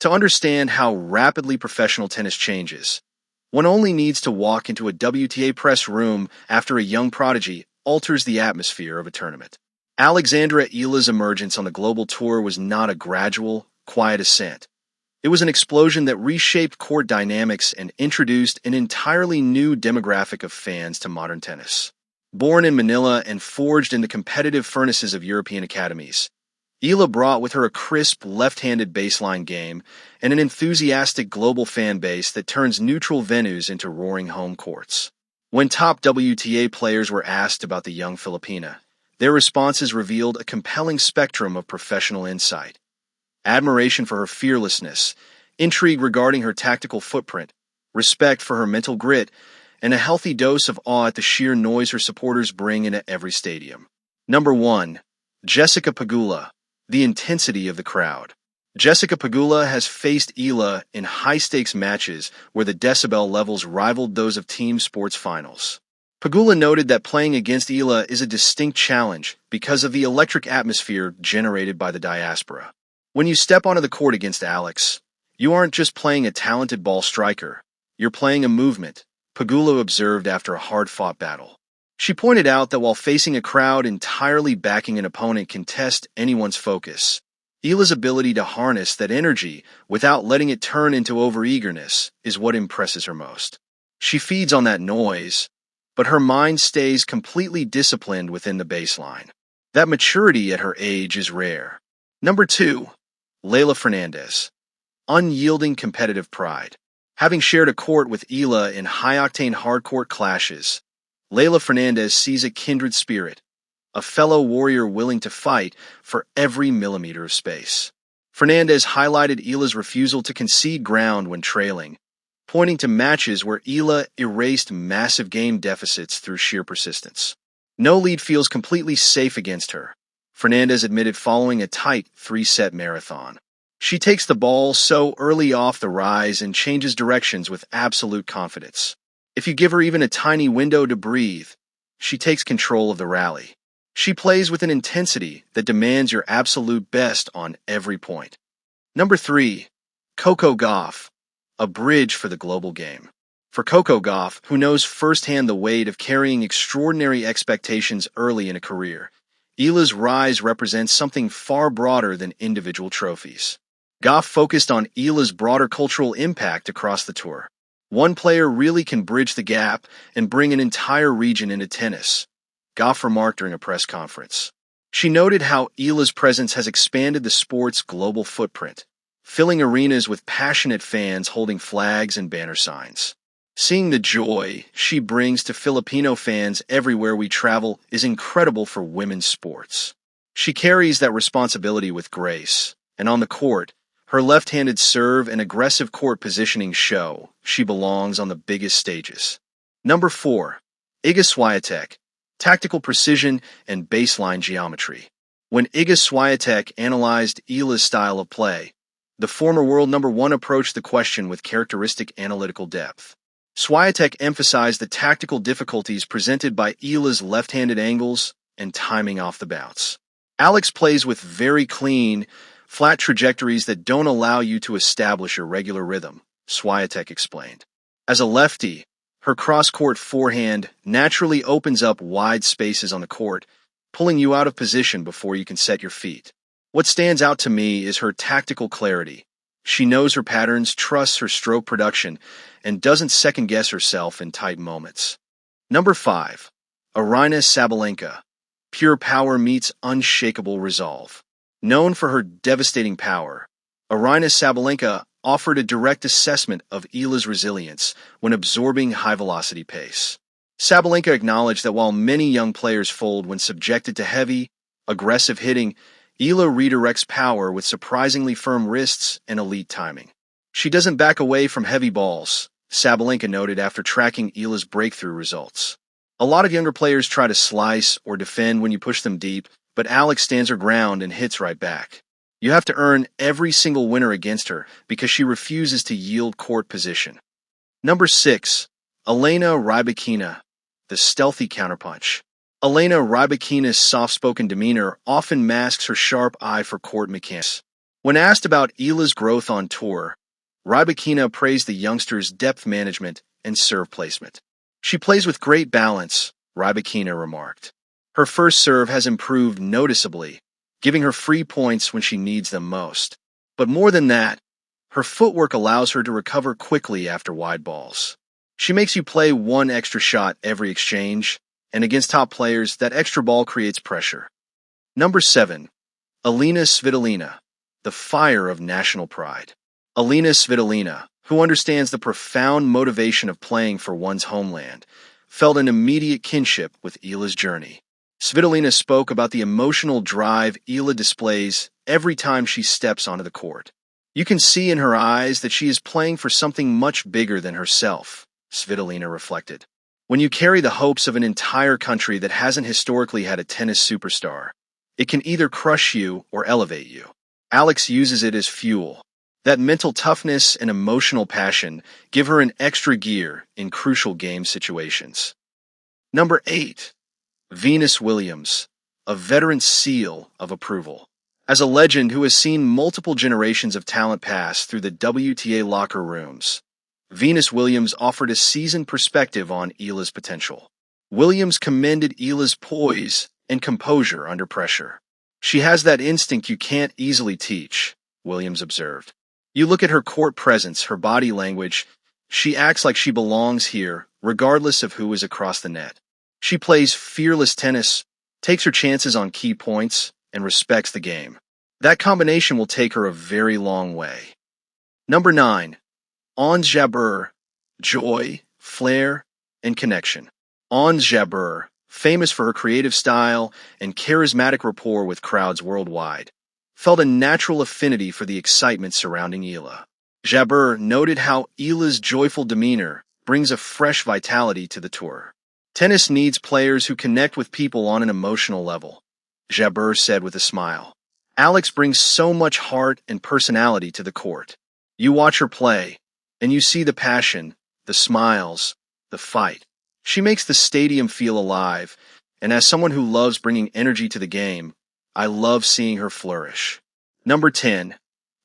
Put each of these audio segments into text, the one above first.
To understand how rapidly professional tennis changes, one only needs to walk into a WTA press room after a young prodigy alters the atmosphere of a tournament. Alexandra Eala's emergence on the global tour was not a gradual, quiet ascent. It was an explosion that reshaped court dynamics and introduced an entirely new demographic of fans to modern tennis. Born in Manila and forged in the competitive furnaces of European academies, Eala brought with her a crisp, left-handed baseline game and an enthusiastic global fan base that turns neutral venues into roaring home courts. When top WTA players were asked about the young Filipina, their responses revealed a compelling spectrum of professional insight. Admiration for her fearlessness, intrigue regarding her tactical footprint, respect for her mental grit, and a healthy dose of awe at the sheer noise her supporters bring into every stadium. Number 1. Jessica Pegula. The intensity of the crowd. Jessica Pegula has faced Eala in high-stakes matches where the decibel levels rivaled those of team sports finals. Pegula noted that playing against Eala is a distinct challenge because of the electric atmosphere generated by the diaspora. When you step onto the court against Alex, you aren't just playing a talented ball striker, you're playing a movement, Pegula observed after a hard-fought battle. She pointed out that while facing a crowd entirely backing an opponent can test anyone's focus, Eala's ability to harness that energy without letting it turn into overeagerness is what impresses her most. She feeds on that noise, but her mind stays completely disciplined within the baseline. That maturity at her age is rare. Number 2. Leylah Fernandez. Unyielding competitive pride. Having shared a court with Eala in high-octane hard-court clashes, Leylah Fernandez sees a kindred spirit, a fellow warrior willing to fight for every millimeter of space. Fernandez highlighted Eala's refusal to concede ground when trailing, pointing to matches where Eala erased massive game deficits through sheer persistence. No lead feels completely safe against her, Fernandez admitted following a tight 3-set marathon. She takes the ball so early off the rise and changes directions with absolute confidence. If you give her even a tiny window to breathe, she takes control of the rally. She plays with an intensity that demands your absolute best on every point. Number 3. Coco Gauff. A bridge for the global game. For Coco Gauff, who knows firsthand the weight of carrying extraordinary expectations early in a career, Eala's rise represents something far broader than individual trophies. Gauff focused on Eala's broader cultural impact across the tour. One player really can bridge the gap and bring an entire region into tennis, Gauff remarked during a press conference. She noted how Eala's presence has expanded the sport's global footprint, filling arenas with passionate fans holding flags and banner signs. Seeing the joy she brings to Filipino fans everywhere we travel is incredible for women's sports. She carries that responsibility with grace, and on the court, her left-handed serve and aggressive court positioning show she belongs on the biggest stages. Number 4. Iga Swiatek. Tactical precision and baseline geometry. When Iga Swiatek analyzed Eala's style of play, the former world number 1 approached the question with characteristic analytical depth. Swiatek emphasized the tactical difficulties presented by Eala's left-handed angles and timing off the bounce. Alex plays with very clean, flat trajectories that don't allow you to establish a regular rhythm, Swiatek explained. As a lefty, her cross-court forehand naturally opens up wide spaces on the court, pulling you out of position before you can set your feet. What stands out to me is her tactical clarity. She knows her patterns, trusts her stroke production, and doesn't second-guess herself in tight moments. Number 5. Aryna Sabalenka. Pure power meets unshakable resolve. Known for her devastating power, Aryna Sabalenka offered a direct assessment of Eala's resilience when absorbing high-velocity pace. Sabalenka acknowledged that while many young players fold when subjected to heavy, aggressive hitting, Eala redirects power with surprisingly firm wrists and elite timing. She doesn't back away from heavy balls, Sabalenka noted after tracking Eala's breakthrough results. A lot of younger players try to slice or defend when you push them deep, but Alex stands her ground and hits right back. You have to earn every single winner against her because she refuses to yield court position. Number 6. Elena Rybakina, the stealthy counterpunch. Elena Rybakina's soft-spoken demeanor often masks her sharp eye for court mechanics. When asked about Eala's growth on tour, Rybakina praised the youngster's depth management and serve placement. She plays with great balance, Rybakina remarked. Her first serve has improved noticeably, giving her free points when she needs them most. But more than that, her footwork allows her to recover quickly after wide balls. She makes you play one extra shot every exchange, and against top players, that extra ball creates pressure. Number 7. Alina Svitolina, the fire of national pride. Alina Svitolina, who understands the profound motivation of playing for one's homeland, felt an immediate kinship with Eala's journey. Svitolina spoke about the emotional drive Eala displays every time she steps onto the court. You can see in her eyes that she is playing for something much bigger than herself, Svitolina reflected. When you carry the hopes of an entire country that hasn't historically had a tennis superstar, it can either crush you or elevate you. Alex uses it as fuel. That mental toughness and emotional passion give her an extra gear in crucial game situations. Number 8. Venus Williams, a veteran seal of approval. As a legend who has seen multiple generations of talent pass through the WTA locker rooms, Venus Williams offered a seasoned perspective on Eala's potential. Williams commended Eala's poise and composure under pressure. She has that instinct you can't easily teach, Williams observed. You look at her court presence, her body language, she acts like she belongs here, regardless of who is across the net. She plays fearless tennis, takes her chances on key points, and respects the game. That combination will take her a very long way. Number 9. Ons Jabeur, joy, flair, and connection. Ons Jabeur, famous for her creative style and charismatic rapport with crowds worldwide, felt a natural affinity for the excitement surrounding Eala. Jabeur noted how Eala's joyful demeanor brings a fresh vitality to the tour. Tennis needs players who connect with people on an emotional level, Jabeur said with a smile. Alex brings so much heart and personality to the court. You watch her play, and you see the passion, the smiles, the fight. She makes the stadium feel alive, and as someone who loves bringing energy to the game, I love seeing her flourish. Number 10.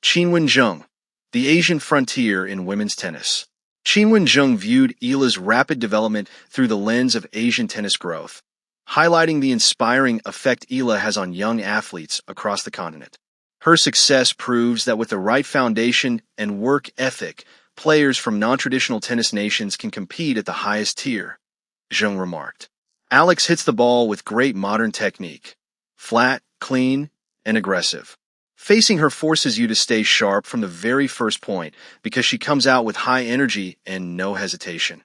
Qinwen Zheng, the Asian frontier in women's tennis. Qinwen Zheng viewed Eala's rapid development through the lens of Asian tennis growth, highlighting the inspiring effect Eala has on young athletes across the continent. Her success proves that with the right foundation and work ethic, players from non-traditional tennis nations can compete at the highest tier, Zheng remarked. Alex hits the ball with great modern technique. Flat, clean, and aggressive. Facing her forces you to stay sharp from the very first point because she comes out with high energy and no hesitation.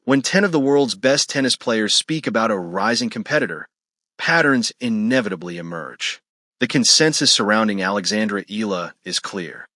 When 10 of the world's best tennis players speak about a rising competitor, patterns inevitably emerge. The consensus surrounding Alexandra Eala is clear.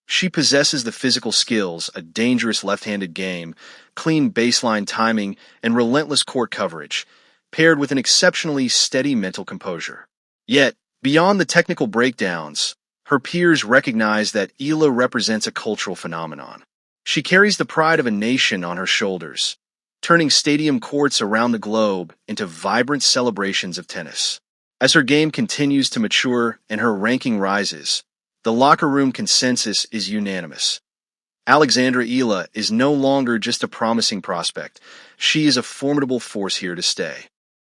She possesses the physical skills, a dangerous left-handed game, clean baseline timing, and relentless court coverage, paired with an exceptionally steady mental composure. Yet, beyond the technical breakdowns, her peers recognize that Eala represents a cultural phenomenon. She carries the pride of a nation on her shoulders, turning stadium courts around the globe into vibrant celebrations of tennis. As her game continues to mature and her ranking rises, the locker room consensus is unanimous. Alexandra Eala is no longer just a promising prospect. She is a formidable force here to stay.